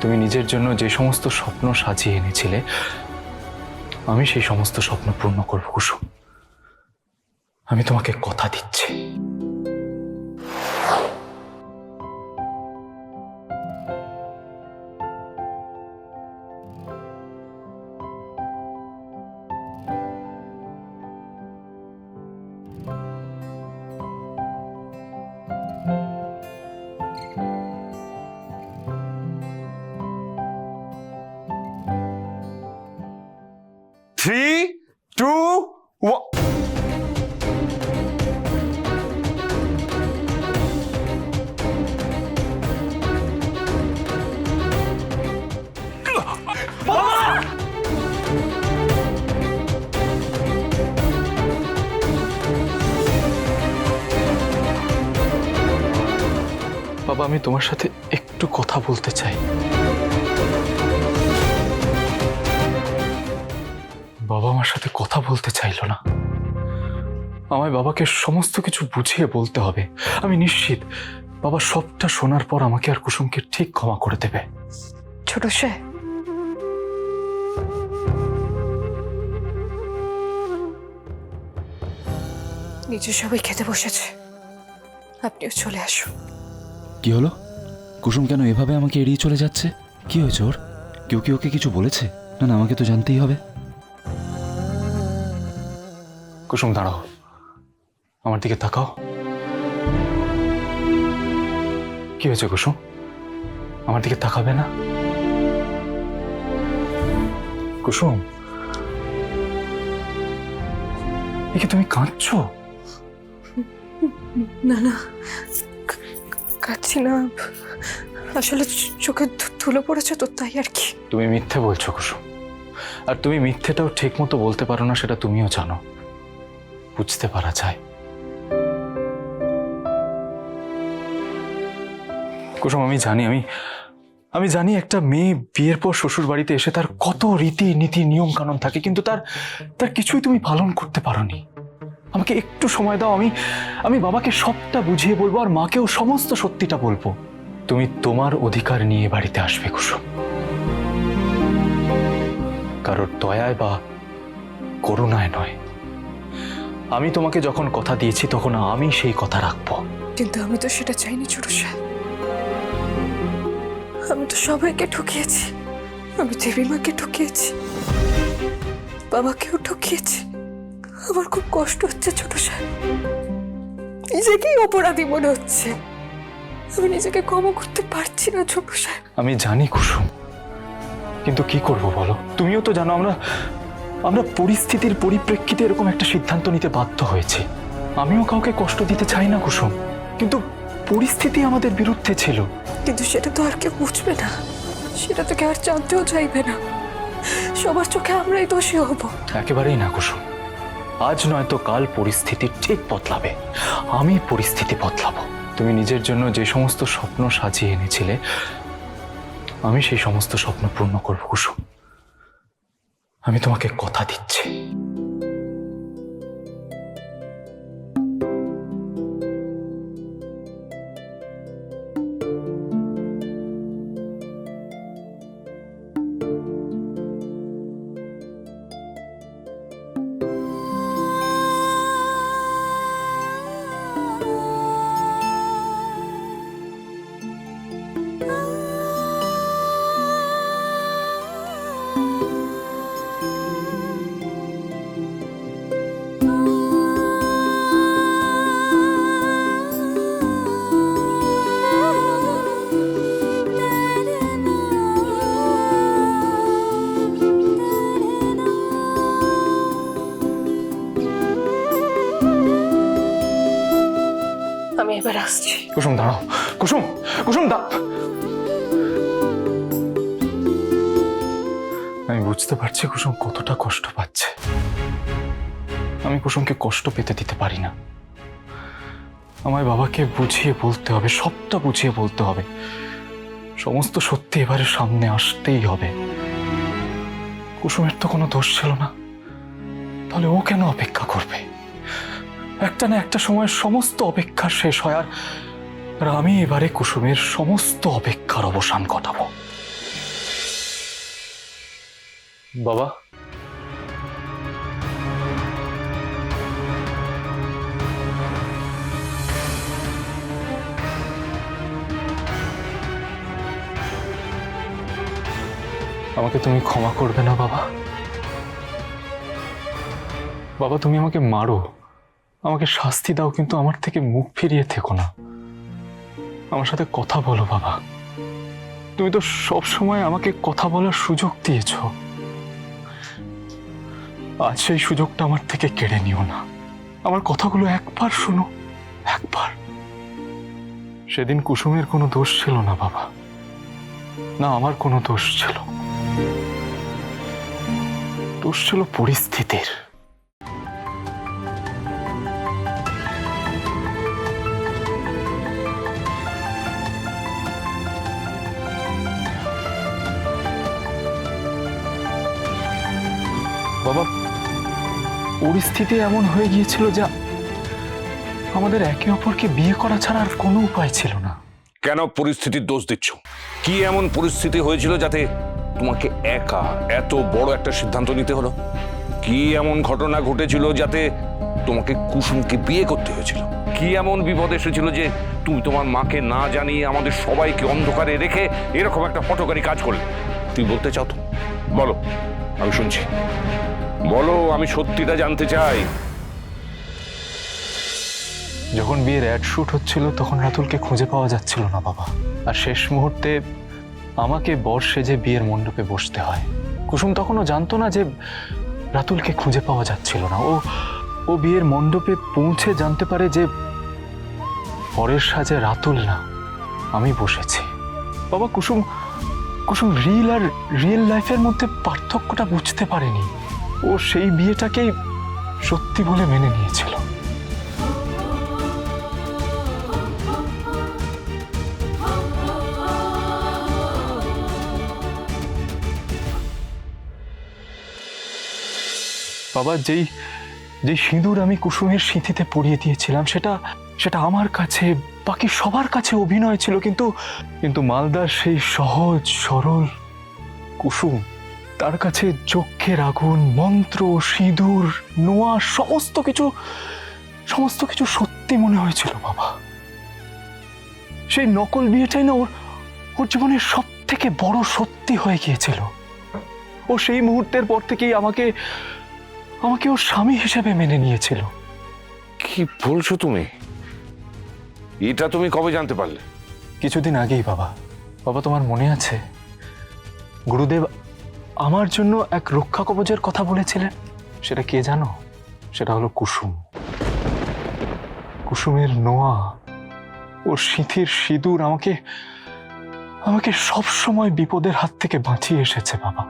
তুমি নিজের জন্য যে সমস্ত স্বপ্ন সাজিয়ে এনেছিলে আমি সেই সমস্ত স্বপ্ন পূর্ণ করব কুসুম। আমি তোমাকে কথা দিচ্ছি। থ্রি টু বাবা, আমি তোমার সাথে একটু কথা বলতে চাই। বাবা আমার সাথে কথা বলতে চাইলো না। আমায় বাবাকে সমস্ত কিছু বুঝিয়ে বলতে হবে। আমি নিশ্চিত বাবা সবটা শোনার পর আমাকে আর কুসুমকে ঠিক ক্ষমা করে দেবে। ছোট সাহেব, নিচে সবাই খেতে বসেছে, আপনিও চলে আসুন। কি হলো? কুসুম কেন এভাবে আমাকে এড়িয়ে চলে যাচ্ছে? কি হয়েছে ওর? কেউ কি ওকে কিছু বলেছে? না না, আমাকে তো জানতেই হবে। কুসুম দাঁড়াও, আমার দিকে তাকাও। কি হয়েছে কুসুম? আমার দিকে তাকাবে না? কুসুম, একে তুমি কাঁদছো? না না, কাঁদছি না, আসলে চোখে ধুলো পড়েছে তো, তাই আর কি। তুমি মিথ্যে বলছো কুসুম, আর তুমি মিথ্যেটাও ঠিক মতো বলতে পারো না, সেটা তুমিও জানো। বুঝতে পারা যায়। কুসুম, আমি জানি আমি জানি একটা মেয়ে বিয়ের পর শ্বশুর বাড়িতে এসে তার কত রীতি নীতি নিয়ম কানুন থাকে, কিন্তু তার কিছুই তুমি পালন করতে পারোনি। আমাকে একটু সময় দাও, আমি বাবাকে সবটা বুঝিয়ে বলবো, আর মাকেও সমস্ত সত্যিটা বলবো। তুমি তোমার অধিকার নিয়ে বাড়িতে আসবে কুসুম, কারোর দয়ায় বা করুণায় নয়। আমি তোমাকে যখন কথা দিয়েছি তখন আমি সেই কথা রাখবো। কিন্তু আমি তো সেটা চাইনি ছোট সাহেব। আমি তো সবাইকে ঠকিয়েছি। আমি দেবীমাকে ঠকিয়েছি, বাবাকেও ঠকিয়েছি। আমার খুব কষ্ট হচ্ছে ছোট সাহেব, নিজেকেই অপরাধী মনে হচ্ছে। আমি নিজেকে ক্ষমা করতে পারছি না ছোট সাহেব। আমি জানি কুসুম, কিন্তু কি করব বলো? তুমিও তো জানো আমরা পরিস্থিতির পরিপ্রেক্ষিতে এরকম একটা সিদ্ধান্ত নিতে বাধ্য হয়েছে। আমিও কাউকে কষ্ট দিতে চাই না কুসুম, কিন্তু পরিস্থিতি আমাদের বিরুদ্ধে ছিল। কিন্তু সেটা তো আর কেউ বুঝবে না, সেটা তো কেউ আর জানতেও চাইবে না। সবার চোখে আমরাই দোষী হব। একেবারেই না কুসুম, আজ নয়তো কাল পরিস্থিতি ঠিক বদলাবে। আমি পরিস্থিতি বদলাবো। তুমি নিজের জন্য যে সমস্ত স্বপ্ন সাজিয়ে এনেছিলে আমি সেই সমস্ত স্বপ্ন পূর্ণ করব কুসুম। আমি তোমাকে কথা দিচ্ছি। আমি এবার আসছি। কুসুম দাঁড়াও, কুসুম, কুসুম আমি বুঝতে পারছি কুসুম কতটা কষ্ট পাচ্ছে। আমি কুসুমকে কষ্ট পেতে দিতে পারি না। আমায় বাবাকে বুঝিয়ে বলতে হবে, সবটা বুঝিয়ে বলতে হবে। সমস্ত সত্যি এবারে সামনে আসতেই হবে। কুসুমের তো কোনো দোষ ছিল না, তাহলে ও কেন অপেক্ষা করবে? একটা না একটা সময় সমস্ত অপেক্ষা শেষ হয়, আর আমি এবারে কুসুমের সমস্ত অপেক্ষার অবসান ঘটাবো। বাবা, আমাকে তুমি ক্ষমা করবে না বাবা? বাবা, তুমি আমাকে মারো, আমাকে শাস্তি দাও, কিন্তু আমার থেকে মুখ ফিরিয়ে থেকো না। আমার সাথে কথা বলো বাবা। তুমি তো সব সময় আমাকে কথা বলার সুযোগ দিয়েছ, আজ সেই সুযোগটা আমার থেকে কেড়ে নিও না। আমার কথাগুলো একবার শোনো, একবার। সেদিন কুসুমের কোনো দোষ ছিল না বাবা, না আমার কোনো দোষ ছিল। দোষ ছিল পরিস্থিতির। বাবা, পরিস্থিতি এমন হয়ে গিয়েছিল যে আমাদের একে অপরকে বিয়ে করা ছাড়া আর কোনো উপায় ছিল না। কেন পরিস্থিতির দোষ দিচ্ছ? কি এমন পরিস্থিতি হয়েছিল যাতে তোমাকে একা এত বড় একটা সিদ্ধান্ত নিতে হলো? কি এমন ঘটনা ঘটেছিল যাতে তোমাকে কুসুমকে বিয়ে করতে হয়েছিল? কি এমন বিপদ এসেছিল যে তুমি তোমার মাকে না জানিয়ে আমাদের সবাইকে অন্ধকারে রেখে এরকম একটা হঠকারী কাজ করলে? তুমি বলতে চাও তো? বলো, আমি শুনছি। বলো, আমি সত্যিটা জানতে চাই। যখন বিয়ের অ্যাড শুট হচ্ছিল তখন রাতুলকে খুঁজে পাওয়া যাচ্ছিল না বাবা, আর শেষ মুহূর্তে আমাকে বর সেজে বিয়ের মণ্ডপে বসতে হয়। কুসুম তখনও জানতো না যে রাতুলকে খুঁজে পাওয়া যাচ্ছিল না। ও বিয়ের মণ্ডপে পৌঁছে জানতে পারে যে পরের সাজে রাতুল না, আমি বসেছি। বাবা, কুসুম রিয়েল লাইফের মধ্যে পার্থক্যটা বুঝতে পারেনি। ও সেই বিয়েটাকেই সত্যি বলে মেনে নিয়েছিল। বাবা, যেই সিঁদুর আমি কুসুমের সিঁথিতে পরিয়ে দিয়েছিলাম সেটা আমার কাছে, বাকি সবার কাছে অভিনয় ছিল, কিন্তু মালদার সেই সহজ সরল কুসুম, তার কাছে যজ্ঞের আগুন, মন্ত্র, সিঁদুর, নোয়া সমস্ত কিছু সত্যি মনে হয়েছিল বাবা। সেই নকল বিয়েটাই না ওর জীবনের সব থেকে বড় সত্যি হয়ে গিয়েছিল। ও সেই মুহূর্তের পর থেকেই আমাকে ওর স্বামী হিসেবে মেনে নিয়েছিল। কি বলছো তুমি? এটা তুমি কবে জানতে পারলে? কিছুদিন আগেই বাবা। তোমার মনে আছে গুরুদেব আমার জন্য এক রক্ষা কবচের কথা বলেছিলেন? সেটা কে জানো? সেটা হলো কুসুম। কুসুমের নোয়া, ওর সিঁথির সিঁদুর আমাকে সব সময় বিপদের হাত থেকে বাঁচিয়ে এসেছে বাবা।